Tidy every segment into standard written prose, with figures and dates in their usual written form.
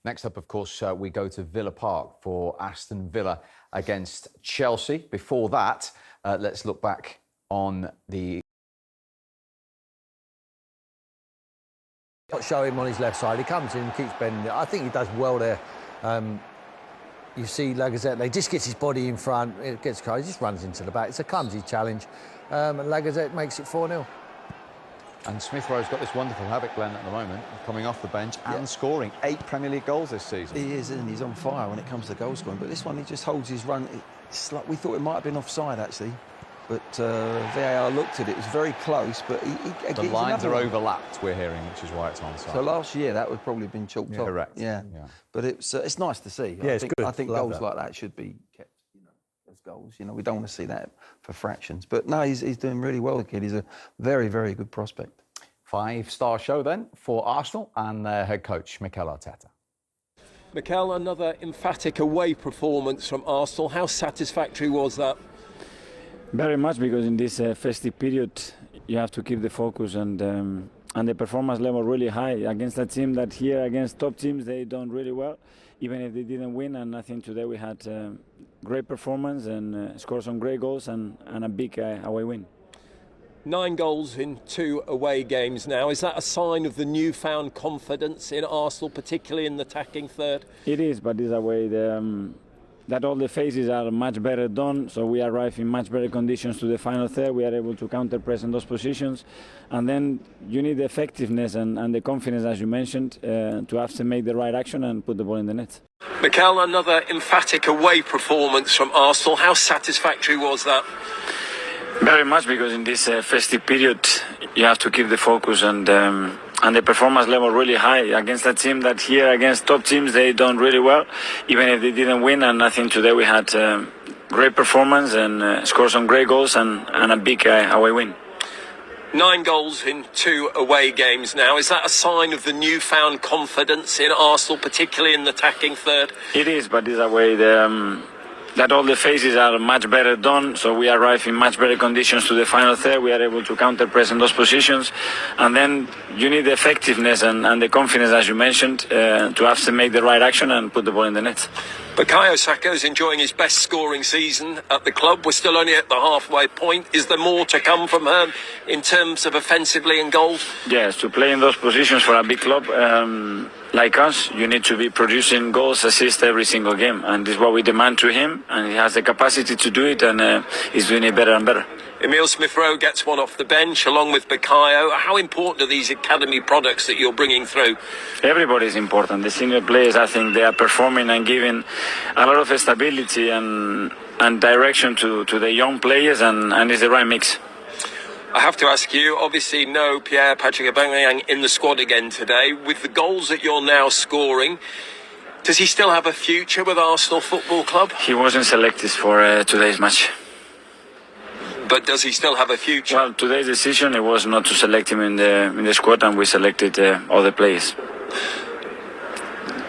Next up, of course, we go to Villa Park for Aston Villa against Chelsea. Before that, let's look back on the... Show him on his left side. He comes in, keeps bending it. I think he does well there. You see Lacazette, he just gets his body in front, it gets he just runs into the back. It's a clumsy challenge, and Lacazette makes it 4-0. And Smith Rowe's got this wonderful habit, Glenn, at the moment, coming off the bench and scoring 8 Premier League goals this season. He is, and he's on fire when it comes to goal scoring. But this one, he just holds his run. It's like we thought it might have been offside, actually. But VAR looked at it. It was very close, but the lines are overlapped, we're hearing, which is why it's onside. So last year, that would probably have been chalked off. Correct. Yeah. But it's nice to see. Yeah, it's good. I think goals like that should be kept, as goals. We don't want to see that for fractions. But no, he's doing really well, the kid. He's a very, very good prospect. 5-star show then for Arsenal and their head coach, Mikel Arteta. Mikel, another emphatic away performance from Arsenal. How satisfactory was that? Very much, because in this festive period you have to keep the focus and the performance level really high against a team that here against top teams they done really well, even if they didn't win. And I think today we had great performance and scored some great goals and a big away win. 9 goals in 2 away games now. Is that a sign of the newfound confidence in Arsenal, particularly in the attacking third? It is, but it's a way that all the phases are much better done, so we arrive in much better conditions to the final third. We are able to counter-press in those positions, and then you need the effectiveness and the confidence, as you mentioned, to have to make the right action and put the ball in the net. Mikel, another emphatic away performance from Arsenal. How satisfactory was that? Very much, because in this festive period you have to keep the focus and the performance level really high against a team that here against top teams they done really well, even if they didn't win. And I think today we had great performance and scored some great goals and a big away win. 9 goals in 2 away games now. Is that a sign of the newfound confidence in Arsenal, particularly in the attacking third? It is, but it's a way that all the phases are much better done, so we arrive in much better conditions to the final third. We are able to counter-press in those positions, and then you need the effectiveness and the confidence, as you mentioned, to have to make the right action and put the ball in the net. Bukayo Saka is enjoying his best scoring season at the club. We're still only at the halfway point. Is there more to come from him in terms of offensively and goals? Yes, to play in those positions for a big club like us, you need to be producing goals, assists every single game, and this is what we demand to him, and he has the capacity to do it, and he's doing it better and better. Emile Smith Rowe gets one off the bench along with Bukayo. How important are these academy products that you're bringing through? Everybody is important. The senior players, I think they are performing and giving a lot of stability and direction to the young players, and it's the right mix. I have to ask you, obviously no Pierre-Patrick Aubameyang in the squad again today. With the goals that you're now scoring, does he still have a future with Arsenal Football Club? He wasn't selected for today's match. But does he still have a future? Well, today's decision, it was not to select him in the squad, and we selected other players.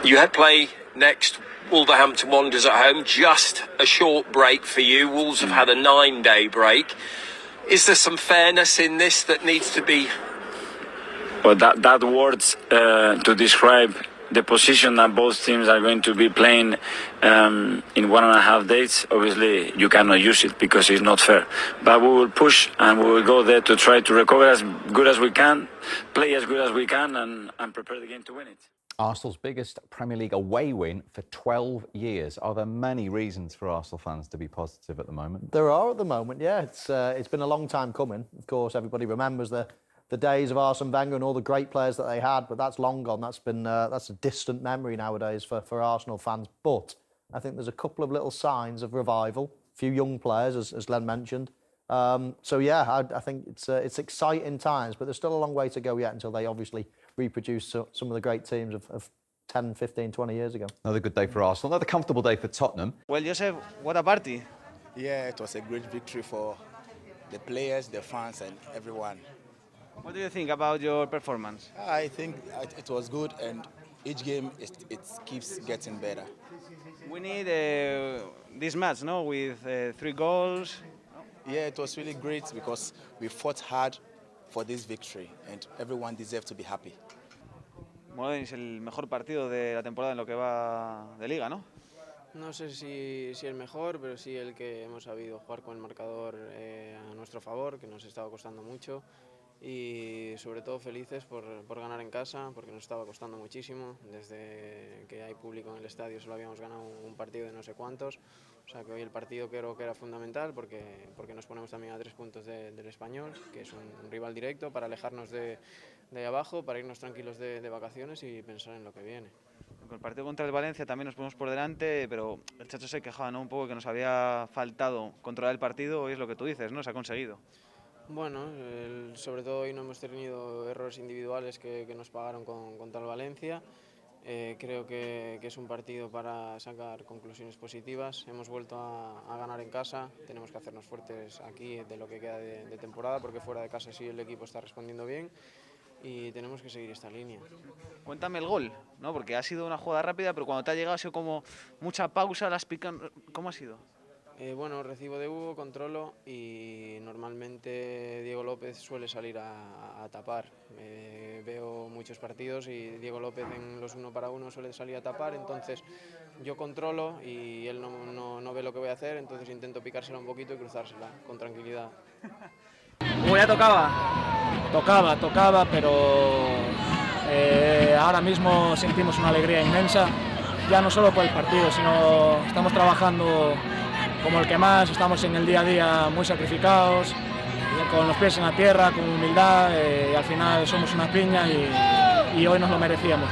You had play next, Wolverhampton Wanderers at home, just a short break for you. Wolves have had a 9-day break. Is there some fairness in this that needs to be? Well, that words to describe the position that both teams are going to be playing in 1.5 days, obviously you cannot use it because it's not fair. But we will push and we will go there to try to recover as good as we can, play as good as we can, and prepare the game to win it. Arsenal's biggest Premier League away win for 12 years. Are there many reasons for Arsenal fans to be positive at the moment? There are at the moment, yeah. It's been a long time coming. Of course, everybody remembers the days of Arsene Wenger and all the great players that they had, but that's long gone. That's a distant memory nowadays for Arsenal fans. But I think there's a couple of little signs of revival. A few young players, as Glenn mentioned. So yeah, I think it's exciting times, but there's still a long way to go yet until they obviously reproduce some of the great teams of 10, 15, 20 years ago. Another good day for Arsenal. Another comfortable day for Tottenham. Well, Joseph, what a party. Yeah, it was a great victory for the players, the fans and everyone. What do you think about your performance? I think it was good, and each game it keeps getting better. We need this match, no, with 3 goals. Yeah, it was really great because we fought hard for this victory, and everyone deserved to be happy. Bueno, es el mejor partido de la temporada en lo que va de Liga, ¿no? No sé si el mejor, pero sí el que hemos sabido jugar con el marcador a nuestro favor, que nos estaba costando mucho, y sobre todo felices por ganar en casa, porque nos estaba costando muchísimo. Desde que hay público en el estadio solo habíamos ganado un partido de no sé cuántos, o sea que hoy el partido creo que era fundamental porque nos ponemos también a 3 puntos del Español, que es un rival directo, para alejarnos de ahí abajo, para irnos tranquilos de vacaciones y pensar en lo que viene. Con el partido contra el Valencia también nos ponemos por delante, pero el Chacho se quejaba, ¿no? Un poco que nos había faltado controlar el partido, hoy es lo que tú dices, ¿no? Se ha conseguido. Bueno, sobre todo hoy no hemos tenido errores individuales que nos pagaron contra el Valencia. Creo que es un partido para sacar conclusiones positivas. Hemos vuelto a ganar en casa, tenemos que hacernos fuertes aquí de lo que queda de temporada, porque fuera de casa sí el equipo está respondiendo bien y tenemos que seguir esta línea. Cuéntame el gol, ¿no? Porque ha sido una jugada rápida, pero cuando te ha llegado ha sido como mucha pausa, las pican. ¿Cómo ha sido? Bueno, recibo de Hugo, controlo y normalmente Diego López suele salir a tapar. Veo muchos partidos y Diego López en los 1 para 1 suele salir a tapar, entonces yo controlo y él no ve lo que voy a hacer, entonces intento picársela un poquito y cruzársela con tranquilidad. ¿Cómo ya tocaba? Tocaba, pero ahora mismo sentimos una alegría inmensa, ya no solo por el partido, sino estamos trabajando como el que más, estamos en el día a día muy sacrificados, con los pies en la tierra, con humildad, y al final somos una piña y hoy nos lo merecíamos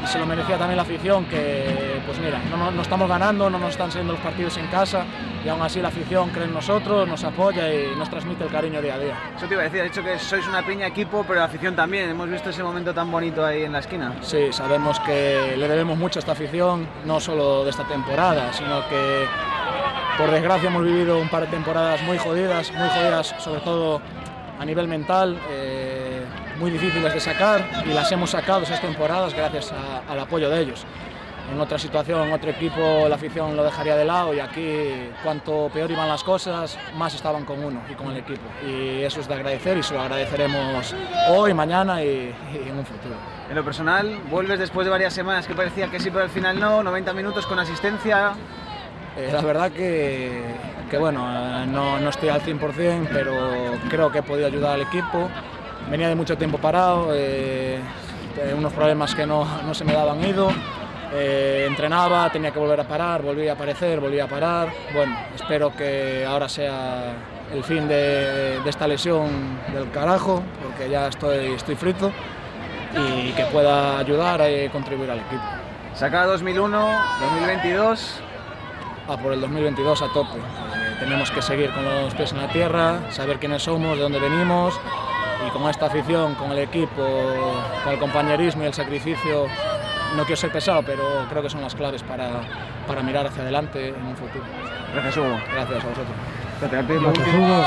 y se lo merecía también la afición, que pues mira, no estamos ganando, no nos están saliendo los partidos en casa y aún así la afición cree en nosotros, nos apoya y nos transmite el cariño día a día. Eso te iba a decir, has dicho que sois una piña equipo, pero la afición también, hemos visto ese momento tan bonito ahí en la esquina. Sí, sabemos que le debemos mucho a esta afición, no solo de esta temporada, sino que por desgracia hemos vivido un par de temporadas muy jodidas sobre todo a nivel mental, muy difíciles de sacar, y las hemos sacado esas temporadas gracias al apoyo de ellos. En otra situación, en otro equipo, la afición lo dejaría de lado, y aquí cuanto peor iban las cosas, más estaban con uno y con el equipo. Y eso es de agradecer y se lo agradeceremos hoy, mañana y en un futuro. En lo personal, vuelves después de varias semanas que parecía que sí, pero al final no, 90 minutos con asistencia. La verdad que bueno, no estoy al 100%, pero creo que he podido ayudar al equipo. Venía de mucho tiempo parado, unos problemas que no se me daban ido. Entrenaba, tenía que volver a parar, volví a aparecer, volví a parar. Bueno, espero que ahora sea el fin de esta lesión del carajo, porque ya estoy frito, y que pueda ayudar y contribuir al equipo. Saca 2001, 2022... por el 2022 a tope. Tenemos que seguir con los pies en la tierra, saber quiénes somos, de dónde venimos, y con esta afición, con el equipo, con el compañerismo y el sacrificio, no quiero ser pesado, pero creo que son las claves para mirar hacia adelante en un futuro. Gracias, Hugo. Gracias a vosotros. Gracias, Hugo.